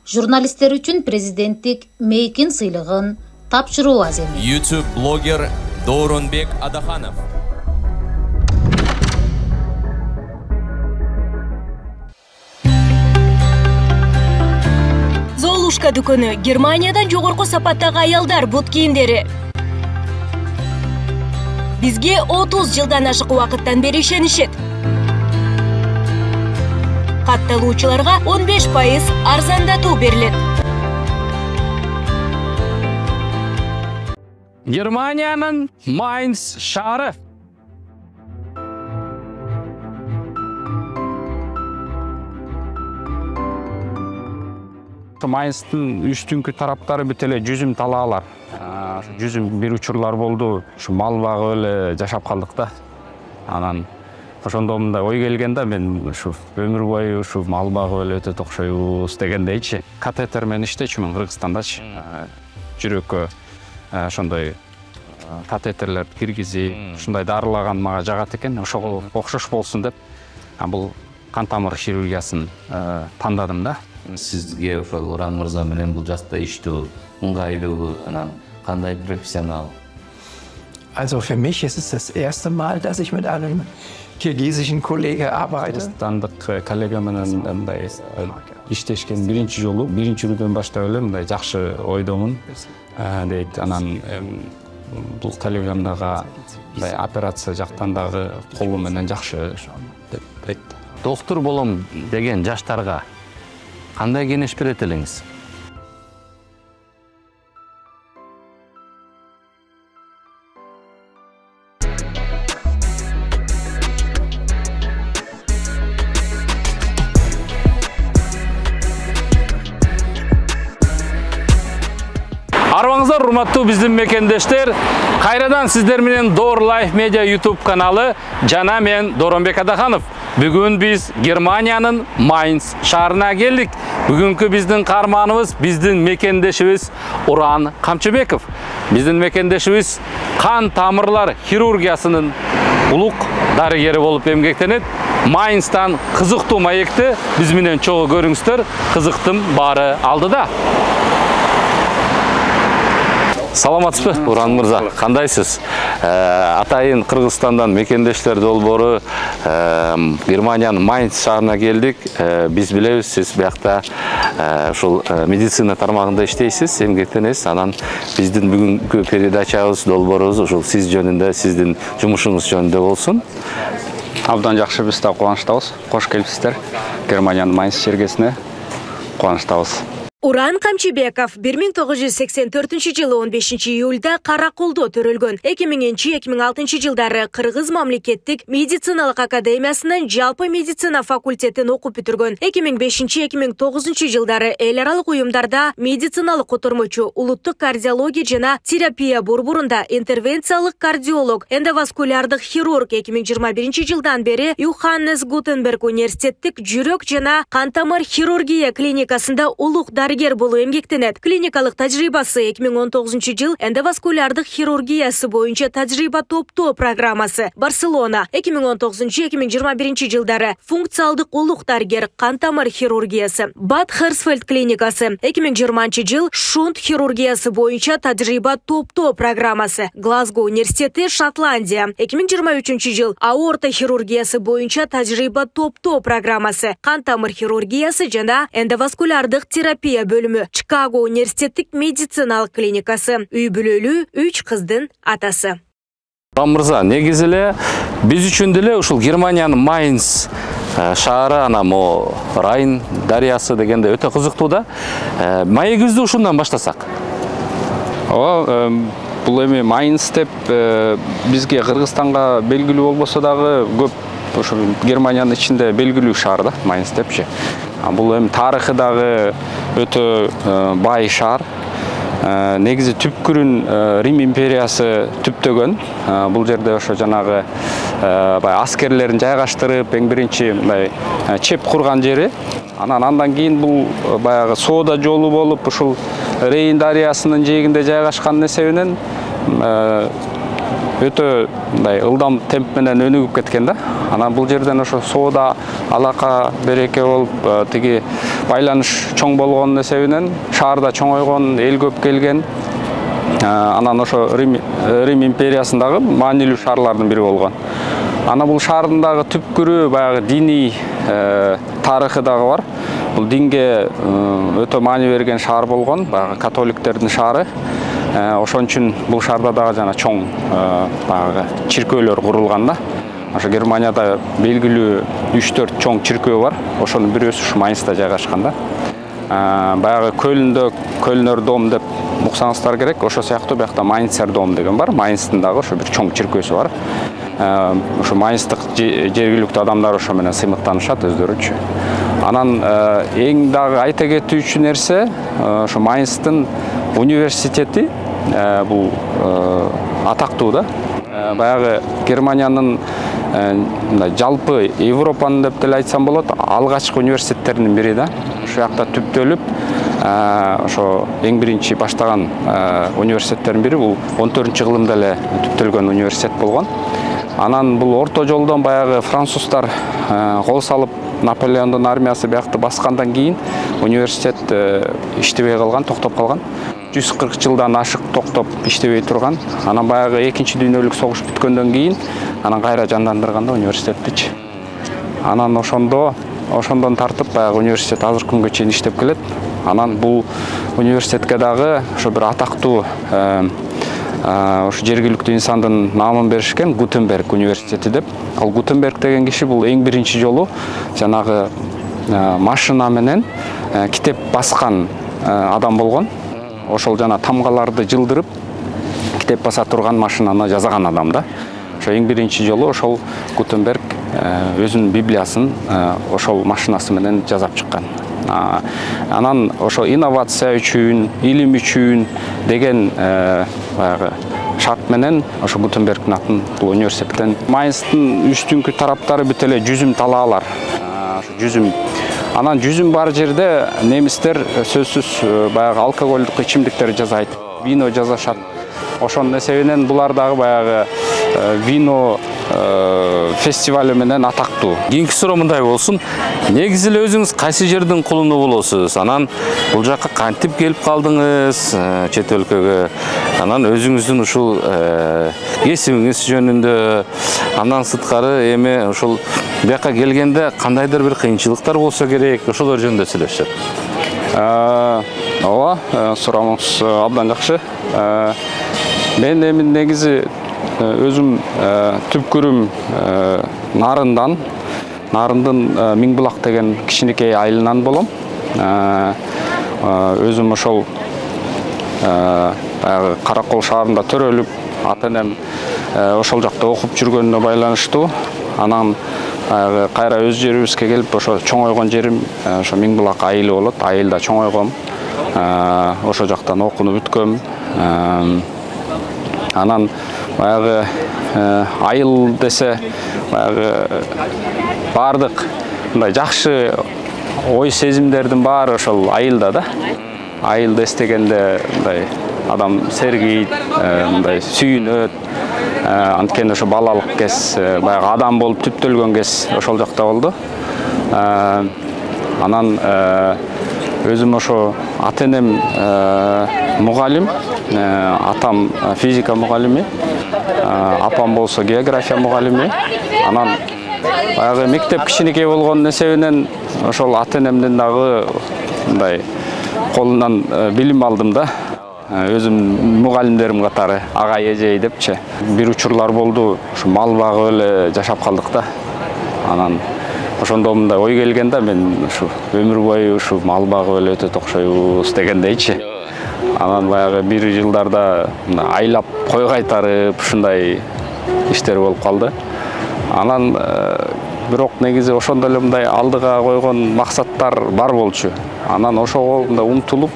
журналисттер үчүн президенттик Мейкин сыйлыгын тапшыруу аземи. YouTube блогер Дооронбек Адаханов. Золушка дүкөнү Германиядан жогорку сапаттагы аялдар бут кийимдери. Бизге 30 жылдан ашык убакыттан бери ишенишет. Катталуучуларга 15% арзандатуу берилет. Германиянын Майнц шаары. Майнцтын үстүңкү тараптары бүт эле жүзүм талаалар. Жүзүм бир учурлар болду. Ушу мал багып эле жашап калдык да. Анан ошондо мындай ой келген да, мен ушу өмүр бою ушу мал багып эле өтө окшойбуз дегендейчи. Катетер менен иштечүмүн Кыргызстандачы. Жүрөккө ошондой катетерлер киргизип, ушундай дарылаган мага жагат экен. Ошого окшош болсун деп, бул кан тамыр хирургиясын тандадым да. Сизге ошол Уран мырза менен бул жакта иштөө ыңгайлуу, анан кандай профессионал? Also für mich ist es das erste Mal, dass ich mit einem kirgisischen Kollegen arbeite. Кыргызстандык коллега менен мындай иштешкен биринчи жолу, биринчи күндөн баштап эле мындай жакшы ойдомун дейт. Анан бул коллегам дагы мындай операция жактан дагы колу менен жакшы деп айтты. Доктор болом деген жаштарга кандай кеңеш берет элеңиз? Арбаңыздар, урматтуу биздин мекендештер, кайрадан сиздер менен Door Life Media YouTube каналы жана мен Дооронбек Адаханов. Бүгүн биз Германиянын Майнц шаарына келдик. Бүгүнкү биздин каарманыбыз, биздин мекендешибиз Уран Камчыбеков. Биздин мекендешибиз кан тамырлар хирургиясынын улук дарыгери болуп эмгектенет. Майнцтан кызыктуу маекти биз менен чогуу көрүңүздөр. Кызыктын баары алдыда. Саламатсызбы, Уран мырза, кандайсыз? Атайын Кыргызстандан мекендештер долбоору Германиянын Майнц шаарына келдик. Биз билебиз, сиз биякта ушул медицина тармагында иштейсиз, эмгектенесиз. Анан биздин бүгүнкү передачабыз, долбоорубуз ушул сиз жөнүндө, сиздин жумушуңуз жөнүндө болсун. Абдан жакшы, биз да кубанычтабыз. Кош келипсиздер Германиянын Майнц шергесине. Кубанычтабыз. Уран Камчыбеков 1984 жылы 15 июльда Каракулдо төрөлгөн. 2000-2006 жылдары Кыргыз мамлекеттик медициналык академиясынын жалпы медицина факультетин окуп бүтүргөн. 2005-2009 жылдары эл аралык уюмдарда медициналык котормочу, улуттук кардиология жана терапия борборунда интервенциялык кардиолог, эндоваскулярдык хирург. 2021 жылдан бери Йоханнес Гутенберг университеттик жүрөк жана кан тамыр хирургия клиникасында улук дарыгер болуу эмгектенет. Клиникалык тажрыйбасы 2019 жыл эндоваскулярдык хирургиясы боюнча тажрыйба топтоо программасы. Барселона 2019-2021 жылдары функциялдык улук дарыгер кан тамыр хирургиясы. Бад Херсфельд клиникасы 2020 жыл шунт хирургиясы боюнча тажрыйба топтоо программасы. Глазго университети, Шотландия 2023 жыл аорта хирургиясы боюнча тажрыйба топтоо программасы. Кан тамыр хирургиясы жана эндоваскулярдык терапия бөлүмү. Чикаго университеттик медициналык клиникасы. Үй бүлөлүү 3 кыздын атасы. Уран мырза, негизи эле биз үчүн деле ушул Германиянын Майнц шаары, анан Райн дарыясы дегенде өтө кызыктуу да. Маегибизди ушундан баштасак. Бул эми Майнц деп бизге Кыргызстанга белгилүү болбосо дагы көп ошо Германиянын ичинде белгилүү шаар да, Майнц депчи. Бул эми тарыхы дагы өтө бай шаар. Негизи түпкүрүн Рим империясы түптөгөн. Бул жерде ошо жанагы бай аскерлерин жайгаштырып, эң биринчи мындай чеп курган жери. Андан кийин бул баягы соода жолу болуп, ушул Рейн дарыясынын жээгинде жайгашкан эсебинен өтө мындай ылдам темп менен өнүгүп кеткен да. Анан бул жерден ошо соода алака береке болуп, тиги байланыш чоң болгон эсебинен шаарда чоңойгон, эл көп келген. Анан ошо Рим империясындагы маанилүү шаарлардын бири болгон. Ана бул шаардын дагы түпкүрү баягы диний тарыхы дагы бар. Бул динге өтө маани берген шаар болгон, баягы католиктердин шаары. Ошон үчүн бул шаарда дагы жана чоң баягы чиркөөлөр курулган да. Ошо Германияда белгилүү 3-4 чоң чиркөө бар. Ошонун бирөөсү ушу Майнцта жайгашкан да. Баягы Көлнөр дом деп уксаңыздар керек. Ошо сыяктуу биякта Майнцер дом деген бар. Майнцтын дагы ошо бир чоң чиркөөсү бар. Ошо Майнцтык жергиликтүү адамдар ошо менен сыймыктанышат өздөрүчү. Анан эң дагы айта кетүүчү нерсе, ошо Майнцтын университети бул атактуу да. Баягы Германиянын жалпы Европанын деп деле айтсам болот, алгачкы университеттеринин бири да. Ошол жакта түптөлүп, ошо эң биринчи баштаган университеттердин бири бул 14-кылымда эле түптөлгөн университет болгон. Анан бул орто жолдон баягы француздар кол салып Наполеондун армиясы биякты баскандан кийин университет иштебей калган, токтоп калган. 140 жылдан ашык токтоп иштебей турган. Анан баягы 2-чи дүйнөлүк согуш бүткөндөн кийин анан кайра жандандырганда университеттичи. Анан ошондон тартып баягы университет азыркы күнгө чейин иштеп келет. Анан бул университетке дагы ошо бир атактуу ошо жергиликтүү инсандын наамын беришкен, Гутенберг университети деп. Ал Гутенберг деген киши бул эң биринчи жолу жанагы машина менен китеп баскан адам болгон. Ошол жана тамгаларды жылдырып китеп баса турган машинаны жасаган адам да. Ошо эң биринчи жолу ошол Гутенберг өзүнүн библиясын ошол машинасы менен жасап чыккан. Анан ошо инновация үчүн, илим үчүн деген баягы шарт менен ошо Гутенбергдин атын бул университеттен Майнцтын үстүңкү тараптары бүт эле жүзүм талаалар. Жүзүм. Анан жүзүм бар жерде немистер сөзсүз баягы алкоголдук ичимдиктер жасайт, вино жасашат. Ошонун эсебинен булар дагы баягы вино фестивалы менен атактуу. Кийинки суроо мындай болсун. Негизи эле өзүңүз кайсы жердин кулуну болосуз? Анан бул жакка кантип келип калдыңыз чет өлкөгө? Анан өзүңүздүн ушул кесибиңиз жөнүндө, андан сырткары эми ушул бияка келгенде кандайдыр бир кыйынчылыктар болсо керек, ошолор жөнүндө сүйлөшсөк. Ооба, сурамыңыз абдан жакшы. Мен эми негизи өзүм түпкүрүм Нарындын Миңбулак деген кичинекей айылынан болом. Өзүм ошол Каракол шаарында төрөлүп, ата-энем ошол жакта окуп жүргөнүнө байланыштуу. Анан кайра өз жерибизге келип, ошо чоңойгон жерим ошо Миңбулак айылы болот. Айылда чоңойгом. Ошол жактан окууну бүткөм. Анан баягы айыл десе баягы бардык мындай жакшы ой сезимдердин баары ошол айылда да. Айылды эстегенде мындай адам сергийт, мындай сүйүнөт. Анткени ошо балалык кез, баягы адам болуп түптөлгөн кез ошол жакта болду. Анан өзүм ошо ата-энем мугалим, атам физика мугалими, апам болсо география мугалими. Анан баягы мектеп кичинекей болгон эсебинен ошол ата-энемдин дагы мындай колунан билим алдым да. Өзүм мугалимдерим катары агай эжей депчи. Бир учурлар болду, ушу мал багып эле жашап калдык да. Анан ошондо мындай ой келген да, мен ушу өмүр бою ушу мал багып эле өтөт окшойбуз дегендейчи. Анан баягы бир жылдарда айлап кой кайтарып ушундай иштер болуп калды. Анан бирок негизи ошондо эле мындай алдыга койгон максаттар бар болчу. Анан ошого мындай умтулуп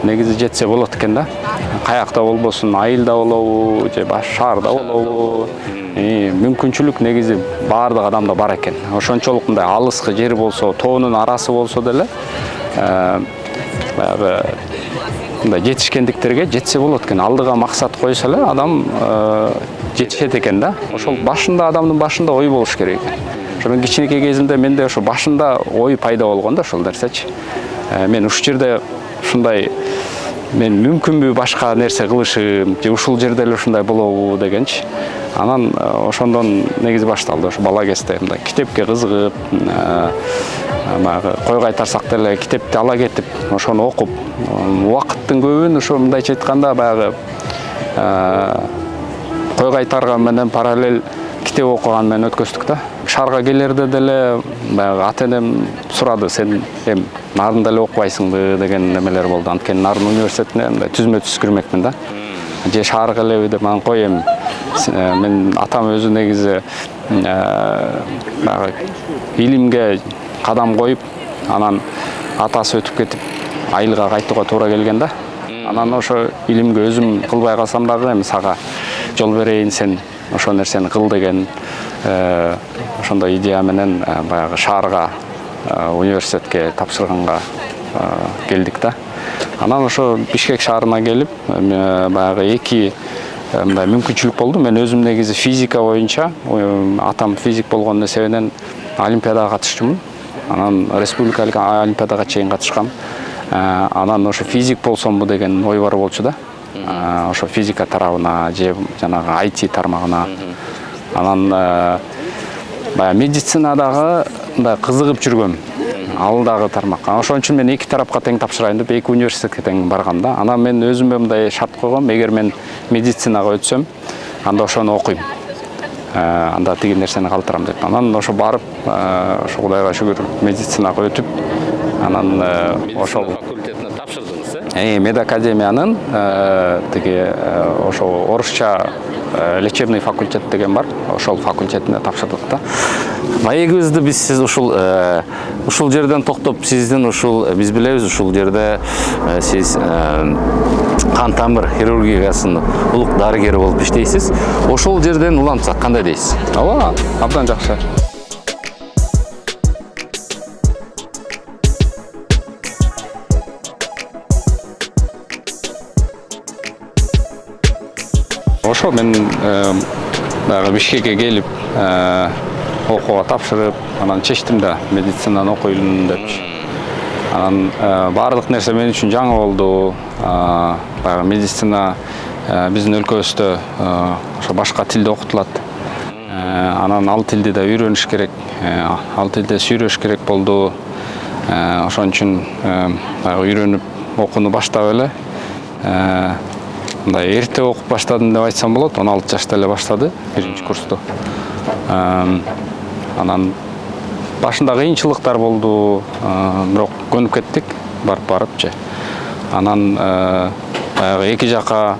негизи жетсе болот экен да. Каякта болбосун, айылда болобу же баш шаарда болобу. Мүмкүнчүлүк негизи баардык адамда бар экен. Ошончолук мындай алыскы жер болсо, тоонун арасы болсо деле баягы мындай жетишкендиктерге жетсе болот экен. Алдыга максат койсо эле адам жетишет экен да. Ошол башында адамдын башында ой болуш керек экен. Ошо кичинекей кезимде менде ошо башында ой пайда болгон да ошол нерсечи. Мен ушул жерде ушундай мен мүмкүнбү башка нерсе кылышым, же ушул жерде эле ушундай болобу дегенчи. Анан ошондон негизи башталды. Ошо бала кезде мындай китепке кызыгып, кой кайтарсак деле китепти ала кетип, ошону окуп, убакыттын көбүн ошо мындайча айтканда баягы кой кайтарган менен параллель китеп окуган менен өткөздүк да. Шаарга келерде деле баягы ата-энем сурады, сен эми нарын деле окубайсыңбы деген немелер болду. Анткени Нарын университетине мындай түзмө-түз кирмекмин да. Же шаарга элеби деп анан кой эми мен атам өзү негизи баягы илимге кадам коюп, анан атасы өтүп кетип, айылга кайтууга туура келген да. Анан ошо илимге өзүм кылбай калсам дагы эми сага жол берейин, сен ошол нерсени кыл деген ошондой идея менен баягы шаарга университетке тапшырганга келдик да. Анан ошо Бишкек шаарына келип, баягы эки мындай мүмкүнчүлүк болду. Мен өзүм негизи физика боюнча, атам физик болгон себебинен олимпиадага катышчумун. Анан республикалык олимпиадага чейин катышкам. Анан ошо физик болсомбу деген ой бар болчу да. Ошо физика тарабына же жанагы IT тармагына. Анан баягы медицинадагы мындай кызыгып жүргөм. Ал дагы тармакка. Ошон үчүн мен эки тарапка тең тапшырайын деп эки университетке тең баргам да. Анан мен өзүмө мындай шарт койгом, эгер мен медицинага өтсөм, анда ошону окуйм. Анда тиги нерсени калтырам деп. Анан ошо барып, ошо Кудайга шүгүр медицинага өтүп, анан ошол факультетине тапшырдыңыз, медакадемиянын тиги ошо орусча лечебный факультет деген бар. Ошол факультетине тапшырдык да. Маегибизди биз сиз ушул жерден токтоп, сиздин ушул биз билебиз ушул жерде сиз кан тамыр хирургиясынын улук дарыгери болуп иштейсиз. Ошол жерден улантсак кандай дейсиз? Ооба, абдан жакшы. Ошо мен баягы Бишкекке келип, окууга тапшырып, анан чечтим да медицинаны окуйлун деп. Анан баардык нерсе мен үчүн жаңы болду. Баягы медицина биздин өлкөбүздө ошо башка тилде окутулат. Анан ал тилди да үйрөнүш керек, ал тилде сүйлөш керек болду. Ошон үчүн баягы үйрөнүп окууну баштап эле мындай эрте окуп баштадым деп айтсам болот. 16 жашта эле баштады, биринчи курсту. Анан башында кыйынчылыктар болду, бирок көнүп кеттик, барып-барыпчы. Анан баягы эки жака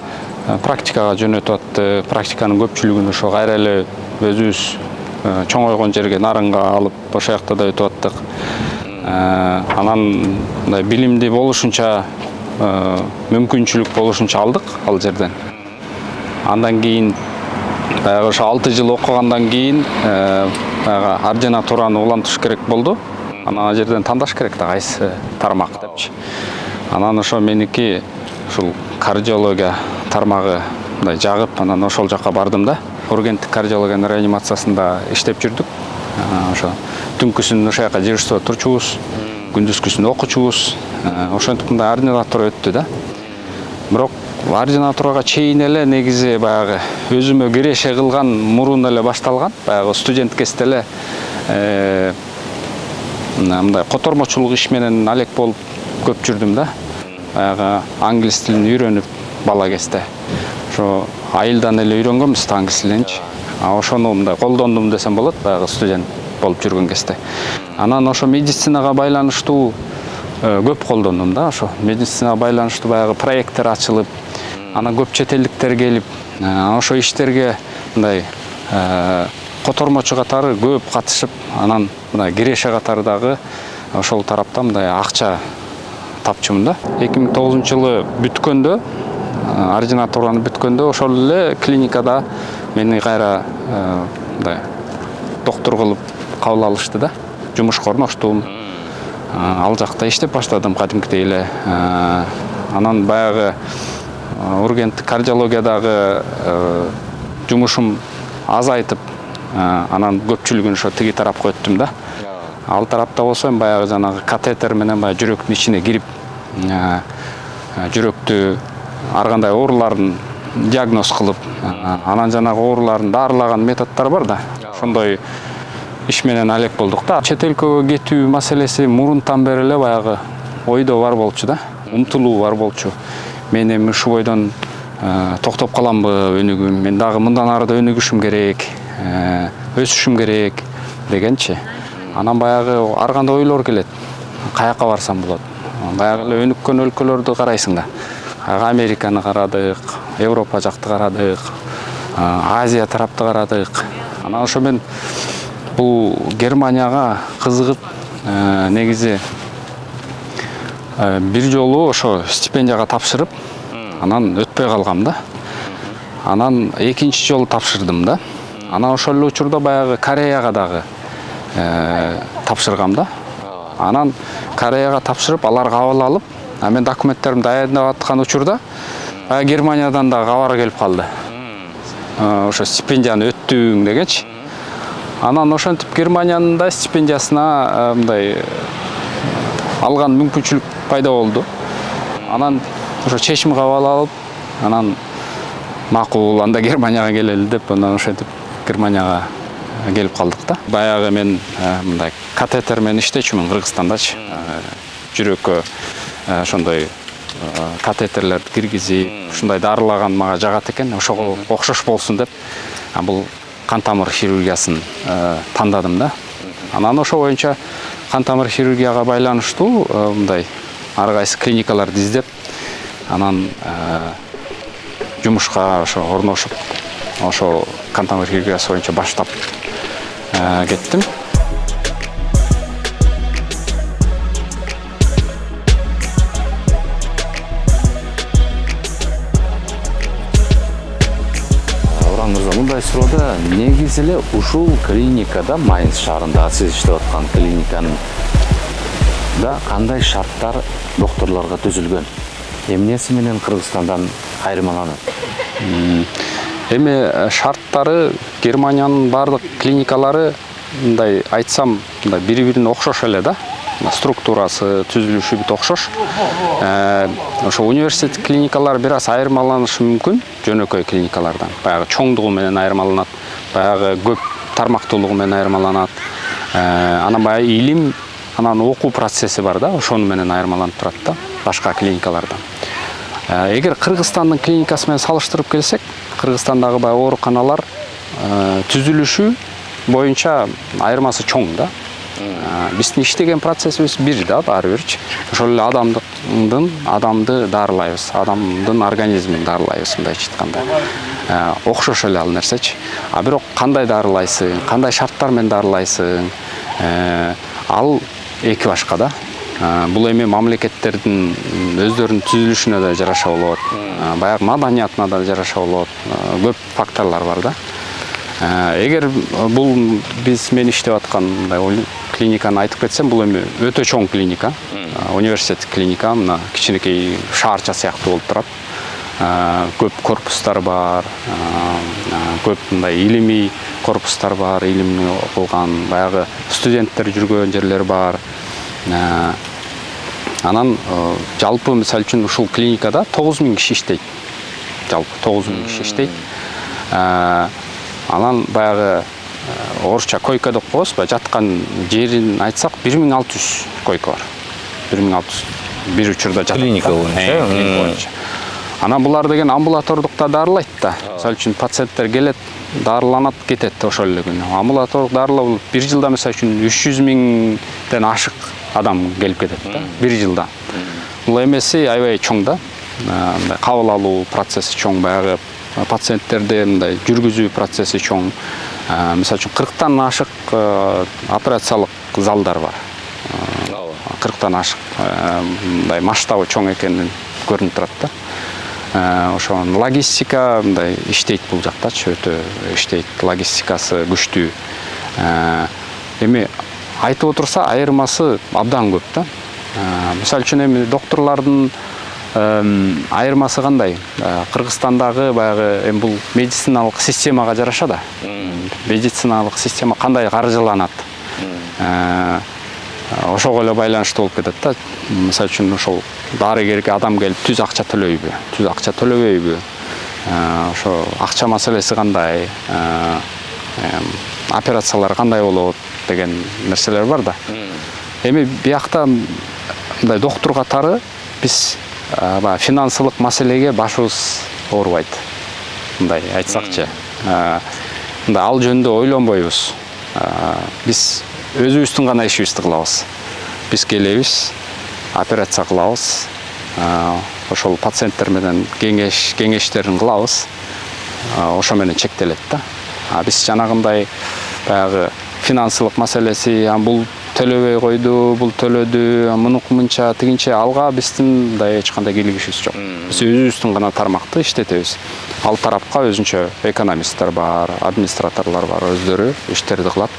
практикага жөнөтүп атты. Практиканын көпчүлүгүн ошо кайра эле өзүбүз чоңойгон жерге Нарынга алып, ошол жакта да өтүп аттык. Анан мындай билимди болушунча, мүмкүнчүлүк болушунча алдык ал жерден. Андан кийин баягы ошо 6 жыл окугандан кийин баягы ординатураны улантыш керек болду. Анан ал жерден тандаш керек да кайсы тармак депчи. Анан ошо меники ушул кардиология тармагы мындай жагып, анан ошол жака бардым да. Ургенттик кардиологиянын реанимациясында иштеп жүрдүк. Ошо түнкүсүн ошол жака дежурство турчубуз, күндүзгүсүн окучубуз. Ошентип мындай ординатура өттү да. Бирок ординатурага чейин эле негизи баягы өзүмө киреше кылган мурун эле башталган. Баягы студент кезде эле мындай котормочулук иш менен алек болуп көп жүрдүм да. Баягы англис тилин үйрөнүп бала кезде. Ошо айылдан эле үйрөнгөнбүз англис тиленчи. Ошону мындай колдондум десем болот, баягы студент болуп жүргөн кезде. Анан ошо медицинага байланыштуу көп колдондум да. Ошо медицинага байланыштуу баягы проекттер ачылып, анан көп чет элдиктер келип, ошо иштерге мындай котормочу катары көп катышып, анан мындай киреше катары дагы ошол тарапта мындай акча тапчумун да. 2009-жылы бүткөндө, ординатураны бүткөндө ошол эле клиникада мени кайра мындай доктор кылып кабыл алышты да. Жумушка орноштум. ал жакта иштеп баштадым кадимкидей эле. Анан баягы ургенттик кардиологиядагы жумушум азайтып, анан көпчүлүгүн ошо тиги тарапка өттүм да. Ал тарапта болсо баягы жанагы катетер менен баягы жүрөктүн ичине кирип, жүрөктү ар кандай ооруларын диагноз кылып, анан жанагы ооруларын дарылаган методдор бар да. Ошондой иш менен алек болдук да. Чет өлкөгө кетүү маселеси мурунтан бери эле баягы ойдо бар болчу да. Умтулуу бар болчу. Мен эми ушу бойдон токтоп каламбы өнүгүүм, мен дагы мындан ары да өнүгүшүм керек, өсүшүм керек дегенчи. Анан баягы ар кандай ойлор келет. Каяка барсам болот. Баягы эле өнүккөн өлкөлөрдү карайсың да. Американы карадык, Европа жакты карадык, Азия тарапты карадык. Анан ошо мен бул Германияга кызыгып, негизи бир жолу ошо стипендияга тапшырып, анан өтпөй калгам да. Анан экинчи жолу тапшырдым да. Анан ошол эле учурда баягы Кореяга дагы тапшыргам да. Анан Кореяга тапшырып, алар кабыл алып, мен документтеримди даярдап аткан учурда Германиядан да кабар келип калды. Ошо стипендияны өттүң дегенчи. Анан ошентип Германиянын да стипендиясына мындай алган мүмкүнчүлүк пайда болду. Анан ошо чечим кабыл алып, анан макул, анда Германияга келели деп, анан ошентип Германияга келип калдык да. Баягы мен мындай катетер менен иштечүмүн Кыргызстандачы. Жүрөккө ошондой катетерлерди киргизип, ушундай дарылаган мага жагат экен, ошого окшош болсун деп, бул кан тамыр хирургиясын тандадым да. Анан ошо боюнча кан тамыр хирургияга байланыштуу мындай ар кайсы клиникаларды издеп, анан жумушка ошо орношуп, ошо кан тамыр хирургиясы боюнча баштап кеттим. Мындай суроодо негизи эле ушул клиникада, Майнц шаарында сиз иштеп аткан клиниканын да кандай шарттар докторлорго түзүлгөн? Эмнеси менен Кыргызстандан айырмаланат? Эми шарттары Германиянын бардык клиникалары, мындай айтсам, мындай бири-бирине окшош эле да. Структурасы, түзүлүшү бүт окшош. Ошо университет клиникалар бир аз айырмаланышы мүмкүн жөнөкөй клиникалардан. Баягы чоңдугу менен айырмаланат, баягы көп тармактуулугу менен айырмаланат. Анан баягы илим, анан окуу процесси бар да, ошону менен айырмаланып турат да, башка клиникалардан. Эгер Кыргызстандын клиникасы менен салыштырып келсек, Кыргызстандагы баягы ооруканалар түзүлүшү боюнча айырмасы чоң да. Биздин иштеген процессибиз бир да, баары бирчи. Ошол эле адамды дарылайбыз, адамдын организмин дарылайбыз, мындайча айтканда. Окшош эле ал нерсечи. Бирок кандай дарылайсың, кандай шарттар менен дарылайсың, ал эки башка да. Бул эми мамлекеттердин өздөрүнүн түзүлүшүнө да жараша болот, баягы маданиятына да жараша болот, көп факторлор бар да. Эгер бул мен иштеп аткан клиниканы айтып кетсем, бул эми өтө чоң клиника, университет клиника, мына кичинекей шаарча сыяктуу болуп турат. Көп корпустар бар, көп мындай илимий корпустар бар, илимни окуган, баягы студенттер жүргөн жерлер бар. Анан жалпы мисалы үчүн ушул клиникада 9000 киши иштейт. Жалпы 9000 киши иштейт. Анан баягы орусча койка деп коебуз, жаткан жерин айтсак 1600 койка бар. 1600 бир учурда жатат. Клиника боюнча. Анан булар деген амбулатордукта дарылайт да. Мисалы үчүн пациенттер келет, дарыланат, кетет ошол эле күнү. Амбулатордук дарылоо бир жылда мисалы үчүн 300 миңден ашык адам келип кетет да, бир жылда. Бул эмеси аябай чоң да. Мындай кабыл алуу процесси чоң, баягы пациенттерди мындай жүргүзүү процесси чоң. Мисалы үчүн 40тан ашык операциялык залдар бар. 40тан ашык, мындай масштабы чоң экени көрүнүп турат да. Ошон логистика мындай иштейт бул жактачы, өтө иштейт, логистикасы күчтүү. Эми айтып отырса айырмасы абдан көп да. Мисалы үчүн эми докторлордун айырмасы кандай? Кыргызстандагы баягы эми бул медициналык системага жараша да. Медициналык система кандай каржыланат? Ошого эле байланыштуу болуп кетет да. Мисалы үчүн ошол дарыгерге адам келип түз акча төлөйбү, түз акча төлөбөйбү? Ошо акча маселеси кандай? Операциялар кандай болот деген нерселер бар да. Эми биякта мындай доктор катары биз финансылык маселеге башыбыз оорубайт. Мындай айтсакчы. Мындай ал жөнүндө ойлонбойбуз. Биз өзүбүздүн гана ишибизди кылабыз. Биз келебиз, операция кылабыз. Ошол пациенттер менен кеңештерин кылабыз. Ошо менен чектелет да. Биз жанагындай баягы финансылык маселеси, бул төлөбөй койду, бул төлөдү, мунук мынча, тигинче алга биздин мындай эч кандай кийлигишибиз жок. Биз өзүбүздүн гана тармакты иштетебиз. Ал тарапка өзүнчө экономисттер бар, администраторлор бар, өздөрү иштерди кылат.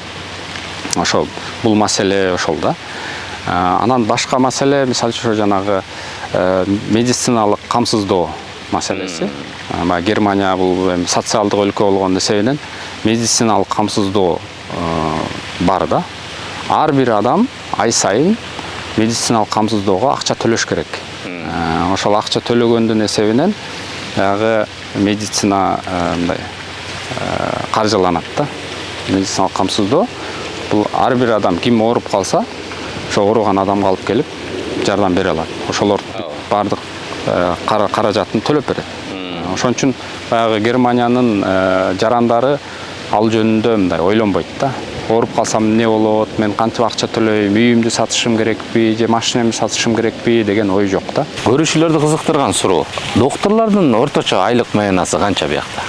Ошол бул маселе ошол да. Анан башка маселе, мисалы үчүн жанагы медициналык камсыздоо маселеси. Германия бул социалдык өлкө болгон эсебинен медициналык камсыздоо бар да. Ар бир адам ай сайын медициналык камсыздоого акча төлөш керек. Ошол акча төлөгөндүн эсебинен баягы медицина мындай каржыланат да. Медициналык камсыздоо бул ар бир адам ким ооруп калса, ошо ооруган адамга алып келип жардам бере алат. Ошолор бардык каражатын төлөп берет. Ошон үчүн баягы Германиянын жарандары ал жөнүндө мындай ойлонбойт да. Ооруп калсам эмне болот, мен кантип акча төлөйм, үйүмдү сатышым керекпи, же машинамды сатышым керекпи деген ой жок да. Көрүүчүлөрдү кызыктырган суроо. Докторлордун орточо айлык маянасы канча биякта?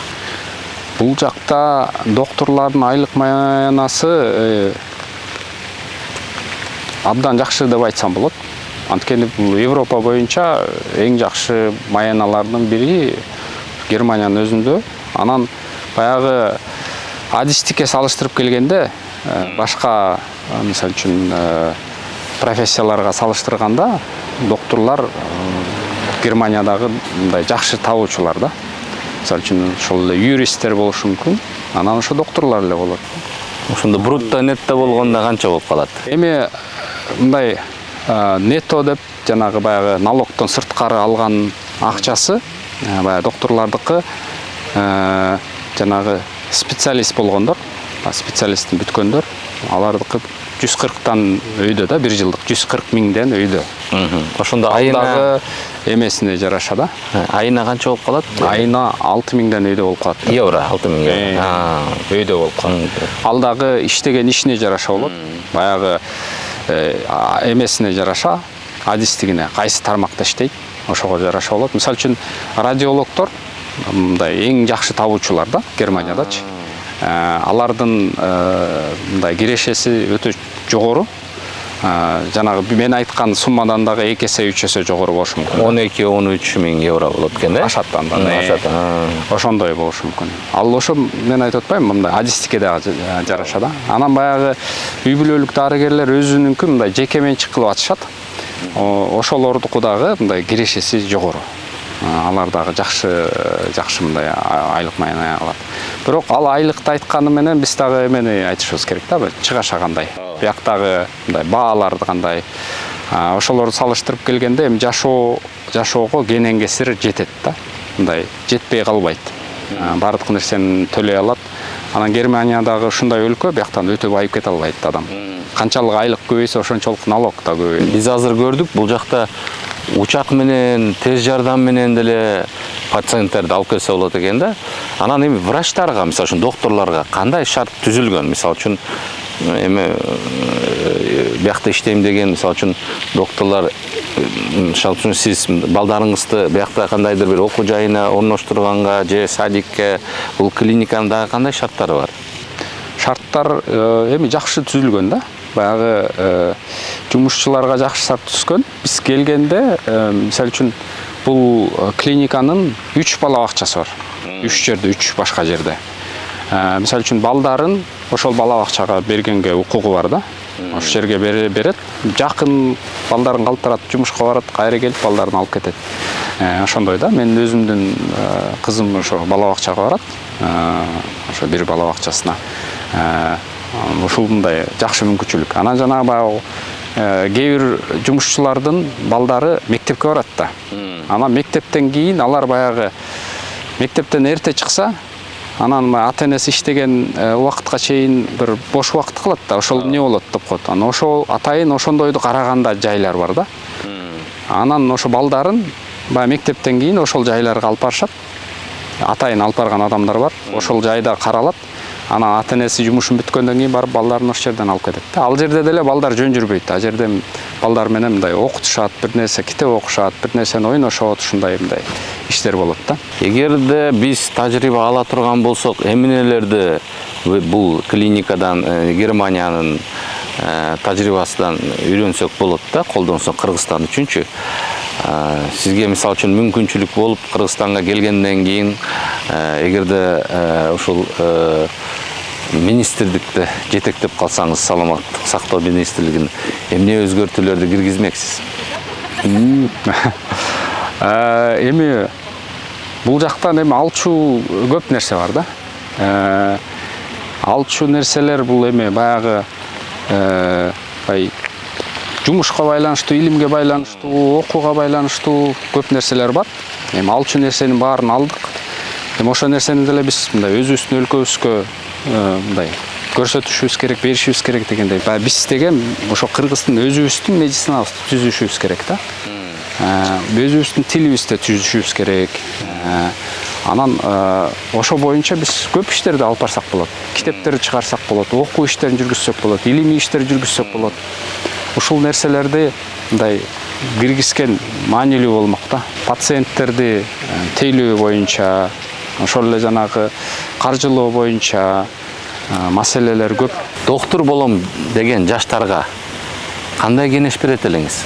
Бул жакта докторлордун айлык маянасы абдан жакшы деп айтсам болот. Анткени бул Европа боюнча эң жакшы маяналардын бири Германиянын өзүндө. Анан баягы адистикке салыштырып келгенде башка мисалы үчүн профессияларга салыштырганда докторлор Германиядагы мындай жакшы табуучулар да. Мисалы үчүн ошол эле юристтер болушу мүмкүн. Анан ошо докторлор эле болот. Ошондо брутто нетто болгондо канча болуп калат? Эми мындай нетто деп жанагы баягы налогтон сырткары алган акчасы баягы докторлордукы жанагы специалист болгондор, специалисттин бүткөндөр, алардыкы 140тан өйдө да, 1 жылдык 140 миңден өйдө. Ошондо айына эмесине жараша да. Айына канча болуп калат? Айына 6 миңден өйдө болуп калат. Евро 6 миң. Өйдө болуп калат. Ал дагы иштеген ишине жараша болот. Баягы эмесине жараша, адистигине, кайсы тармакта иштейт, ошого жараша болот. Мисалы үчүн радиологдор мындай эң жакшы табуучулар да Германиядачы. Алардын мындай кирешеси өтө жогору. Жанагы мен айткан суммадан дагы 2 эсе 3 эсе жогору болушу мүмкүн. 12-13 миң евро болот экен, Ашаттан да. Ошондой болушу мүмкүн. Ал ошо мен айтып атпайм, мындай адистикке дагы жараша да. Анан баягы үй бүлөлүк дарыгерлер өзүнүнкү мындай жеке менчик кылып атышат. Ошолордуку дагы мындай кирешеси жогору. Алар дагы жакшы мындай айлык маяна алат. Бирок ал айлыкты айтканы менен биз дагы эмени айтышыбыз керек да, чыгаша кандай. Бияктагы мындай бааларды кандай. Ошолорду салыштырып келгенде эми жашоого кенен кесир жетет да. Мындай жетпей калбайт. Бардык нерсени төлөй алат. Анан Германиядагы ушундай өлкө, бияктан өтө байып кете албайт адам. Канчалык айлык көбөйсө ошончолук налог да көбөйөт. Биз азыр көрдүк, бул жакта учак менен, тез жардам менен деле пациенттерди алып келсе болот экен да. Анан эми врачтарга, мисалы үчүн докторлорго кандай шарт түзүлгөн? Мисалы үчүн эми биякта иштейм деген, мисалы үчүн докторлор, мисалы үчүн сиз балдарыңызды биякта кандайдыр бир окуу жайына орноштурганга же садикке, бул клиниканын дагы кандай шарттары бар? Шарттар эми жакшы түзүлгөн да. Баягы жумушчуларга жакшы шарт түзгөн. Биз келгенде, мисалы үчүн бул клиниканын 3 бала бакчасы бар. 3 жерде, 3 башка жерде. Мисалы үчүн балдарын ошол бала бакчага бергенге укугу бар да. Ошол жерге берет. Жакын балдарын калтырат, жумушка барат, кайра келип балдарын алып кетет. Ошондой да. Мен өзүмдүн кызым ошо бала бакчага барат. Ошо бир бала бакчасына. Ушундай жакшы мүмкүнчүлүк. Анан жанагы баягы кээ бир жумушчулардын балдары мектепке барат да. Анан мектептен кийин алар баягы мектептен эрте чыкса, анан ата-энеси иштеген убакытка чейин бир бош убакыт калат да. Ошол эмне болот деп коет. Анан ошол атайын ошондойду караганда жайлар бар да. Анан ошо балдарын баягы мектептен кийин ошол жайларга алып барышат. Атайын алып барган адамдар бар. Ошол жайда каралат. Анан ата-энеси жумушун бүткөндөн кийин барып балдарын ошол жерден алып кетет. Ал жерде деле балдар жөн жүрбөйт. Ал жерде балдар менен мындай окутушат, бир нерсе китеп окушат, бир нерсени ойношот, ушундай мындай иштер болот да. Эгерде биз тажрыйба ала турган болсок, эмнелерди бул клиникадан Германиянын тажрыйбасынан үйрөнсөк болот да, колдонсок Кыргызстан үчүнчү. Сизге мисал үчүн мүмкүнчүлүк болуп Кыргызстанга келгенден кийин эгерде ушул министрликте жетектеп калсаңыз, саламаттык сактоо министрлигин эмне өзгөртүүлөрдү киргизмексиз? Эми бул жактан эми алчу көп нерсе бар да. Алчу нерселер бул эми баягы жумушка байланыштуу, илимге байланыштуу, окууга байланыштуу көп нерселер бар. Эми алчу нерсенин баарын алдык. Эми ошол нерсени деле биз мындай өзүбүздүн өлкөбүзгө мындай көрсөтүшүбүз керек, беришибиз керек дегендей. Биз деген ошо Кыргыздын өзүбүздүн медицинабызды түзүшүбүз керек да. Өзүбүздүн тилибизди түзүшүбүз керек. Анан ошо боюнча биз көп иштерди алып барсак болот. Китептерди чыгарсак болот, окуу иштерин жүргүзсөк болот, илимий иштерди жүргүзсөк болот. Ушул нерселерди мындай киргизген маанилүү болмок да. Пациенттерди тейлөө боюнча, ошол эле жанагы каржылоо боюнча маселелер көп. Доктор болом деген жаштарга кандай кеңеш берет элеңиз?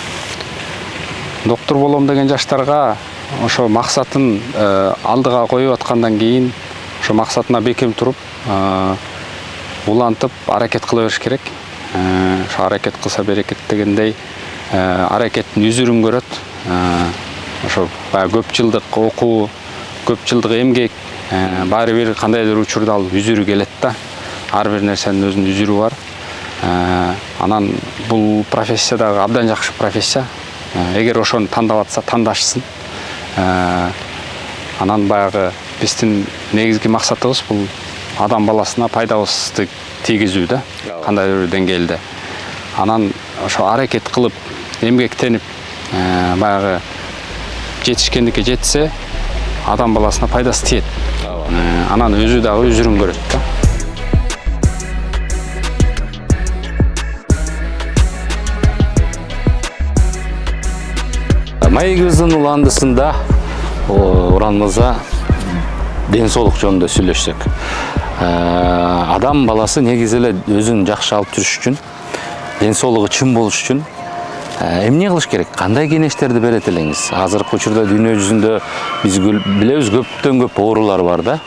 Доктор болом деген жаштарга ошо максатын алдыга коюп аткандан кийин ошо максатына бекем туруп, улантып аракет кыла бериш керек. Ошо аракет кылса берекет дегендей, аракеттин үзүрүн көрөт. Ошо көп жылдык окуу, көп жылдык эмгек, баары бир кандайдыр учурда ал үзүрү келет да. Ар бир нерсенин өзүнүн үзүрү бар. Анан бул профессия дагы абдан жакшы профессия. Эгер ошону тандап атса, тандашсын. Анан баягы биздин негизги максатыбыз бул адам баласына пайдабызды тийгизүү да, кандайдыр бир деңгээлде. Анан ошо аракет кылып, эмгектенип, баягы жетишкендикке жетсе, адам баласына пайдасы тиет. Анан өзү дагы үзүрүн көрөт да. Маегибиздин уландысында ураныбызда ден соолук жөнүндө сүйлөшсөк. Адам баласы негизи эле өзүн жакшы алып жүрүш үчүн, ден соолугу чын болуш үчүн эмне кылыш керек? Кандай кеңештерди берет элеңиз? Азыркы учурда дүйнө жүзүндө биз билебиз көптөн көп оорулар бар да.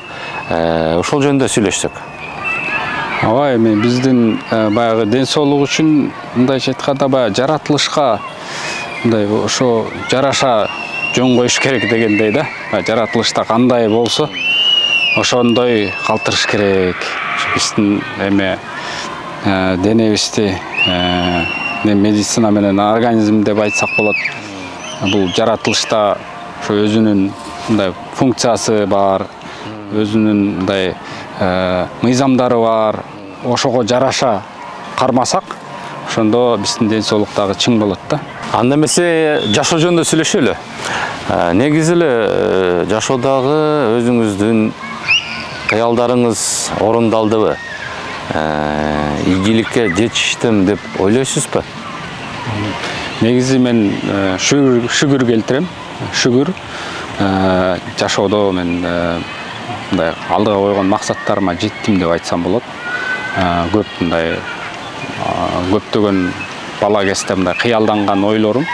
Ошол жөнүндө сүйлөшсөк. Ооба, эми биздин баягы ден соолук үчүн мындайча айтканда баягы жаратылышка мындай ошо жараша жөн коюш керек дегендей да. Жаратылышта кандай болсо ошондой калтырыш керек. Биздин эме денебизди медицина менен организм деп айтсак болот. Бул жаратылышта ошо өзүнүн мындай функциясы бар, өзүнүн мындай мыйзамдары бар. Ошого жараша кармасак, ошондо биздин ден соолук дагы чың болот да. Анда эмесе жашоо жөнүндө сүйлөшөлү. Негизи эле жашоодагы өзүңүздүн кыялдарыңыз орундалдыбы? Ийгиликке жетиштим деп ойлойсузбу? Негизи мен шүгүр келтирем. Шүгүр жашоодо мен мындай алдыга койгон максаттарыма жеттим деп айтсам болот. Көп мындай көптөгөн бала кезде мындай кыялданган ойлорум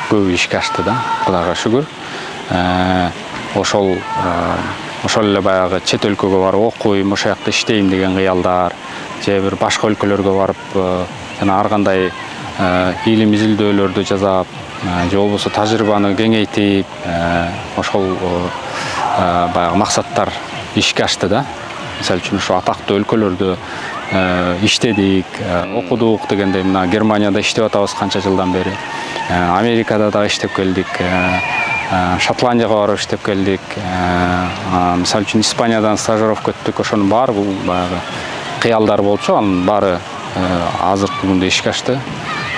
көбү ишке ашты да. Кудайга шүгүр. Ошол эле баягы чет өлкөгө барып окуйм, ошол жакта иштейм деген кыялдар, же бир башка өлкөлөргө барып жана ар кандай илим изилдөөлөрдү жасап, же болбосо тажрыйбаны кеңейтип, ошол баягы максаттар ишке ашты да. Мисалы үчүн ошо атактуу өлкөлөрдө иштедик, окудук дегенде мына Германияда иштеп атабыз канча жылдан бери. Америкада да иштеп келдик, Шотландияга барып иштеп келдик. Мисалы үчүн Испаниядан стажировка өттүк. Ошонун баары бул баягы кыялдар болчу, анын баары азыркы күндө ишке ашты.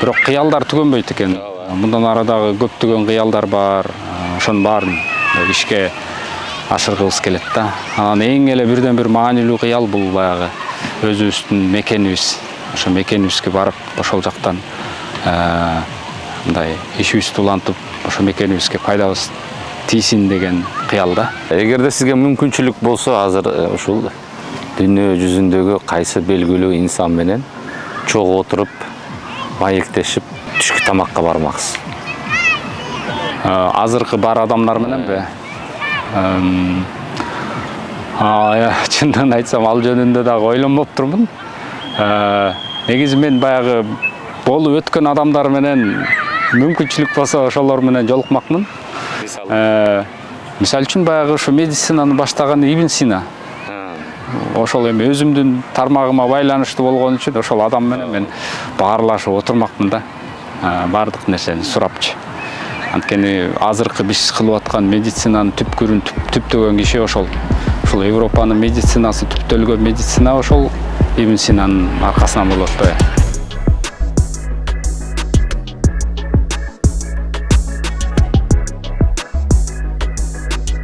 Бирок кыялдар түгөнбөйт экен. Мындан ары дагы көптөгөн кыялдар бар. Ошонун баарын ишке ашыргыбыз келет да. Анан эң эле бирден бир маанилүү кыял бул баягы өзүбүздүн мекенибиз. Ошо мекенибизге барып, ошол жактан мындай ишибизди улантып, ошо мекенибизге пайдабыз тийсин деген кыял да. Эгерде сизге мүмкүнчүлүк болсо, азыр ушул дүйнө жүзүндөгү кайсы белгилүү инсан менен чогуу отуруп, маектешип, түшкү тамакка бармаксыз? Азыркы бар адамдар мененби? Чындыгын айтсам, ал жөнүндө дагы ойлонмоптурмун. Негизи мен баягы болуп өткөн адамдар менен мүмкүнчүлүк болсо ошолор менен жолукмакмын. Мисалы үчүн баягы ушу медицинаны баштаган Ибн Сина. Ошол эми өзүмдүн тармагыма байланыштуу болгон үчүн ошол адам менен мен баарлашып отурмакмын да. Бардык нерсени сурапчы. Анткени азыркы биз кылып аткан медицинанын түпкүрүн түптөгөн киши ошол Европанын медицинасы, түптөлгөн медицина ошол Ибн Синанын аркасынан болуп атпайбы?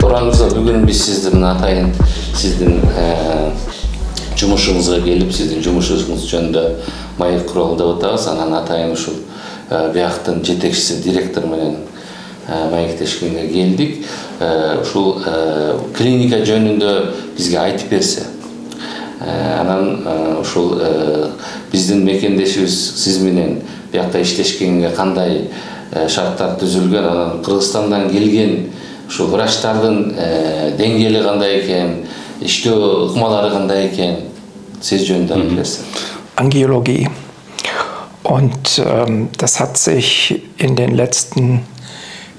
Туураңызда бүгүн биз сиздин атайын сиздин жумушуңузга келип, сиздин жумушуңуз жөнүндө маек куралы деп атабыз. Анан атайын ушул бияктын жетекчиси, директор менен маектешкенге келдик. Ушул клиника жөнүндө бизге айтып берсе. Анан ушул биздин мекендешибиз сиз менен биякка иштешкенге кандай шарттар түзүлгөн, анан Кыргызстандан келген ушул врачтардын деңгээли кандай экен, иштөө ыкмалары кандай экен, сиз жөнүндө айтып берсе. Angiologie. Und das hat sich in den letzten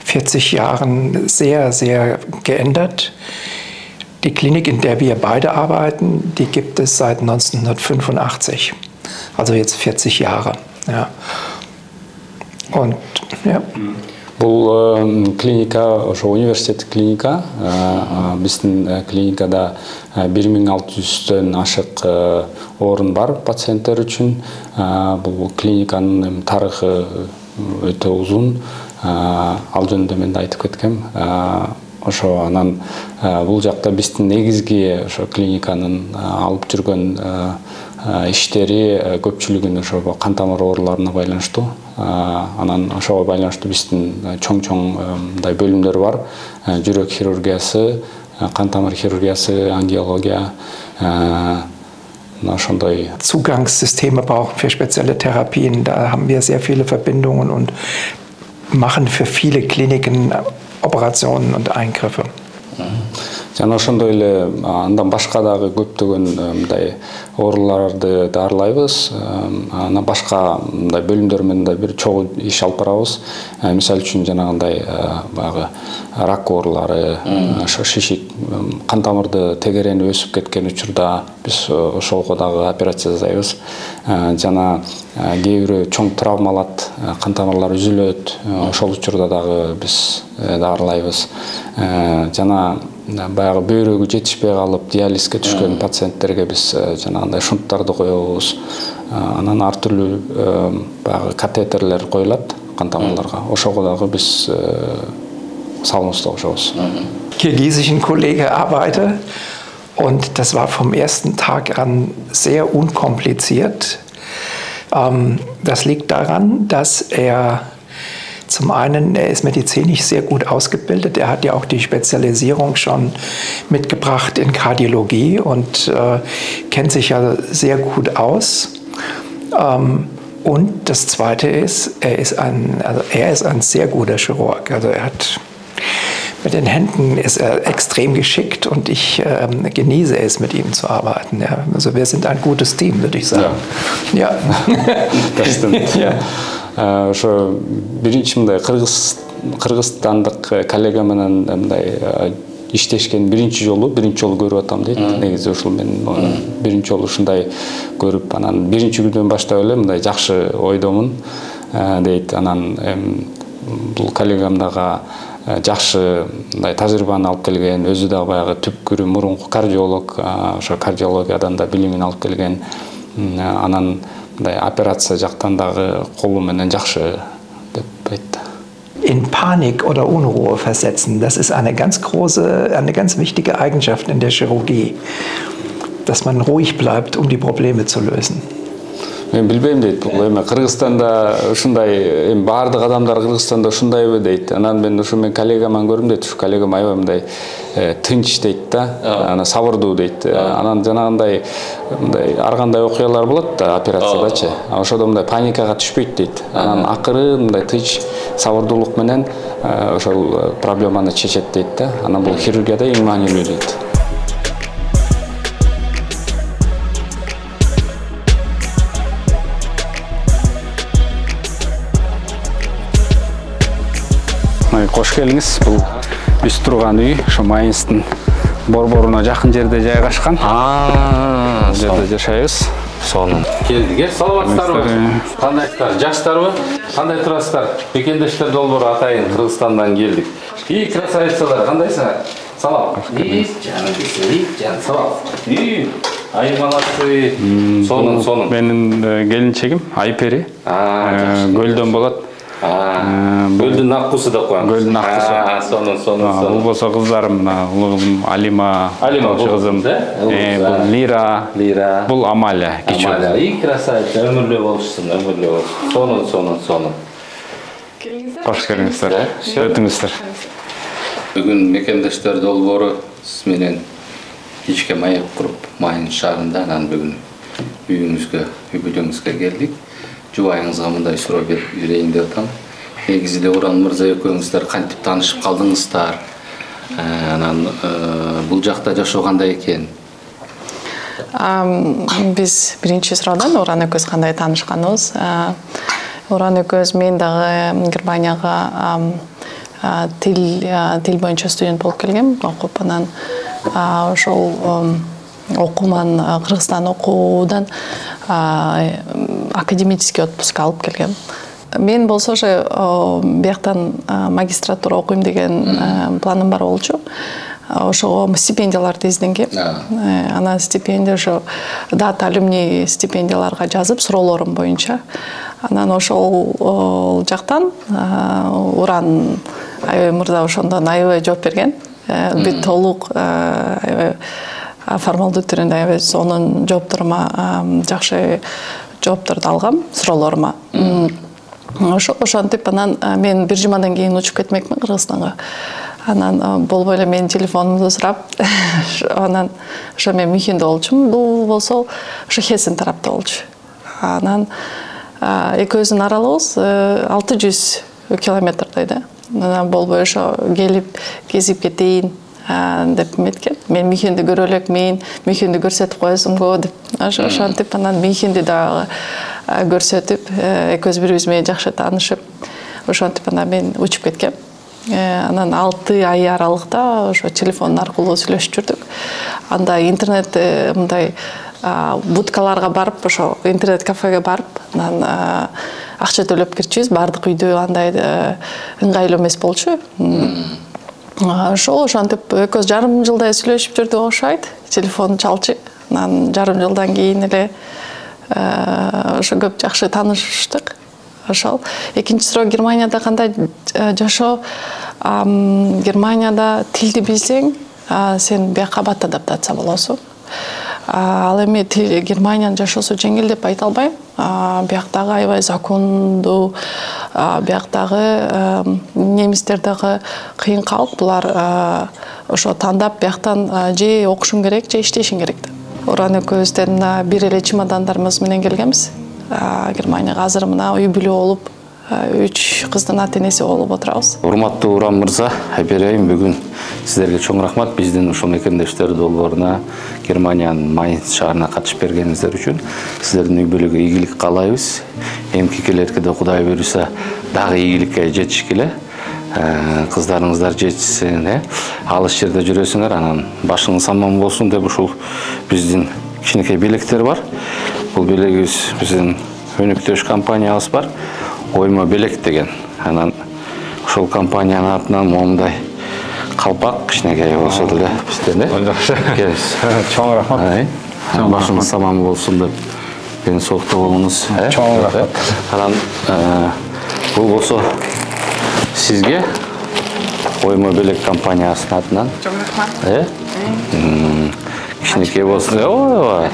40 Jahren sehr, sehr geändert. Die Klinik, in der wir beide arbeiten, die gibt es seit 1985. Also jetzt 40 Jahre. Ja. Und ja. Бул клиника, ошо университет клиника, биздин клиникада 1600-төн ашык орун бар пациенттер үчүн. Бул клиниканын тарыхы өтө узун. Ал жөнүндө мен да айтып кеткем. Ошо анан бул жакта биздин негизги ошо клиниканын алып жүргөн иштери көпчүлүгүн ошо кан тамыр ооруларына байланыштуу. Анан ошого байланыштуу биздин чоң-чоң мындай бөлүмдөр бар. Жүрөк хирургиясы, кан тамыр хирургиясы, ангиология, ошондой. Zugangssysteme brauchen für spezielle Therapien. Da haben wir sehr viele Verbindungen und machen für viele Kliniken Operationen und Eingriffe. Жана ошондой эле андан башка дагы көптөгөн мындай ооруларды даарылайбыз. Анан башка мындай бөлүмдөр менен да бир чогуу иш алып барабыз. Мисалы үчүн жанагындай баягы рак оорулары, ошо шишик, кан тамырды тегерени өсүп кеткен учурда биз ошого дагы операция жасайбыз. Жана кээ бирөө чоң травмалат, кан тамырлар үзүлөт, ошол учурда дагы биз даарылайбыз. Жана баягы бөйрөгү жетишпей калып диализге түшкөн пациенттерге биз жанагындай шунттарды коебуз. Анан ар түрлүү баягы катетерлер коюлат кан тамырларга. Ошого дагы биз салыныбызды кошобуз. Kirgisischen Kollege arbeite und das war vom ersten Tag an sehr unkompliziert. Das liegt daran, dass er zum einen, er ist medizinisch sehr gut ausgebildet. Er hat ja auch die Spezialisierung schon mitgebracht in Kardiologie und kennt sich ja sehr gut aus. Und das Zweite ist, er ist ein sehr guter Chirurg. Also er hat Mit den Händen ist er extrem geschickt und ich genieße es, mit ihm zu arbeiten. Ja. Also wir sind ein gutes Team, würde ich sagen. Ja. Das stimmt. Ja. Ошо биринчи мындай кыргызстандык коллега менен мындай иштешкен биринчи жолу көрүп атам дейт. Негизи ушул мен биринчи жолу ушундай көрүп, анан биринчи күндөн баштап эле мындай жакшы ойдомун дейт. Анан бул коллегам дагы жакшы мындай тажрыйбаны алып келген, өзү дагы баягы түпкүрү мурунку кардиолог, ошо кардиологиядан да билимин алып келген. Анан мындай операция жактан дагы колу менен жакшы деп айтты. In Panik oder Unruhe versetzen, das ist eine ganz wichtige Eigenschaft in der Chirurgie, dass man ruhig bleibt, um die Probleme zu lösen. Мен билбейм дейт, бул эми Кыргызстанда ушундай, эми баардык адамдар Кыргызстанда ушундайбы дейт. Анан мен ушу мен коллегаман көрдүм дейт, ушу коллегам аябай мындай тынч дейт да, ана сабырдуу дейт. Анан жанагындай мындай ар кандай окуялар болот да операциядачы. Ошодо мындай паникага түшпөйт дейт. Анан акыры мындай тынч сабырдуулук менен ошол проблеманы чечет дейт да. Анан бул хирургияда эң маанилүү дейт. Кош келиңиз. Бул биз турган үй ошо Майнстын борборуна жакын жерде жайгашкан. Бул жерде жашайбыз. Сонун. Келдик. Саламатсыздарбы? Кандайсыздар? Жакшысыздарбы? Кандай турасыздар? Мекендештер долбоору атайын Кыргызстандан келдик. Красавицалар, кандайсыңар? Салам. Жан, салам. Ай молодцы. Сонун. Менин келинчегим Айпери. Көлдөн болот. Гөлдүн аккусу да коем. Гөлдүн аккусу. Сонун. Бул болсо кыздарым, улугум Алима, кызым. Бул Лира. Бул Амалия. Амалия. Красавица. Өмүрлүү болушсун, өмүрлүү болуш. Сонун. Кош келиңиздер. Өтүңүздөр. Бүгүн мекендештер долбоору сиз менен кичке маек куруп Майын шаарында, анан бүгүн үй-бүлөңүзгө келдик. Жубайыңызга мындай суроо берейин деп атам. Негизинде Уран мырза экөөңүздөр кантип таанышып калдыңыздар? Анан бул жакта жашоо кандай экен? Биз биринчи суроодан Уран экөөбүз кандай таанышканыбыз. Уран экөөбүз мен дагы Германияга тил боюнча студент болуп келгем, окуп анан ошол окууман Кыргызстан окуудан академический отпуск алып келгем. Мен болсо ошо бияктан магистратура окуйм деген планым бар болчу. Ошого стипендияларды изденгем. Анан стипендия ошо дат алюмни стипендияларга жазып суроолорум боюнча. Анан ошол жактан Уран аябай мырза ошондон аябай жооп берген. Бүт толук формалдуу түрүндө аябай сонун жоопторума жакшы жоопторду алгам суроолорума. Ошентип анан мен бир жумадан кийин учуп кетмекмин Кыргызстанга. Анан болбой эле менин телефонумду сурап, анан ошо мен Мюнхенде болчумун. Бул болсо ошо Хессен тарапта болчу. Анан экөөбүздүн аралыгыбыз 600 километрдей да. Анан болбой ошо келип кезип кетейин деп меткен. Мен Мюнхенди көрө элекмин, Мюнхенди көрсөтүп коесуңго деп. Ошентип анан Мюнхенди дагы көрсөтүп, экөөбүз бири-бирибиз менен жакшы таанышып, ошентип анан мен учуп кеткем. Анан 6 ай аралыкта ошо телефон аркылуу сүйлөшүп жүрдүк. Анда интернет мындай будкаларга барып, ошо интернет кафеге барып, анан акча төлөп кирчүбүз. Бардык үйдө андай ыңгайлуу эмес болчу. Ошентип экөөбүз жарым жылдай сүйлөшүп жүрдүк окшойт. Телефон чалчы. Анан жарым жылдан кийин эле ошо көп жакшы таанышыштык. Ошол. Экинчи суроо Германияда кандай жашоо? Германияда тилди билсең, сен бияка бат адаптация болосуң. Ал эми Германиянын жашоосу жеңил деп айта албайм. Бияктагы аябай закондуу, бияктагы немистер дагы кыйын калк. Булар ошо тандап бияктан же окушуң керек, же иштешиң керек. Уран экөөбүздөн бир эле чемодандарыбыз менен келгенбиз. Германияга азыр мына үй бүлө болуп 3 кыздын ата-энеси болуп отурабыз. Урматтуу Урам мырза, айберейин бүгүн сиздерге чоң рахмат биздин ушул мекендештер долборуна Германиянын Майнц шаарына катышып бергениңиздер үчүн. Сиздердин үй бүлөгү ийгилик каалайбыз. Эмки келерке да Кудай буйруса дагы ийгиликке жетишкиле. Кыздарыңыздар жетишсин, алыс жерде жүрөсүңөр, анан башыңыз аман болсун деп ушул биздин кичинекей белектер бар. Бул белегибиз биздин өнүктүрүш компаниябыз бар. Оймо белек деген. Анан ушул компаниянын атынан момундай калпак кичинекей болсо деле бизден Чоң рахмат. Башыңыз аман болсун деп ден соолукта болуңуз. Чоң рахмат. Анан бул болсо сизге Оймо белек компаниясынын атынан. Чоң рахмат. Кичинекей болсо, ой,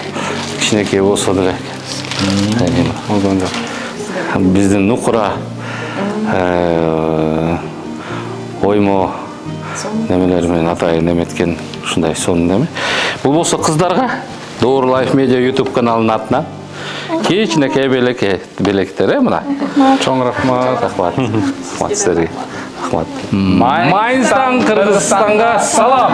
кичинекей болсо деле. Биздин нукура Оймо немелер менен атайын эметкен ушундай сонун неме. Бул болсо кыздарга Doğru Life Media YouTube каналынын атынан кичинекей белектер, мына. Чоң рахмат. Рахмат сизерге. Рахмат. Майнцтан Кыргызстанга салам.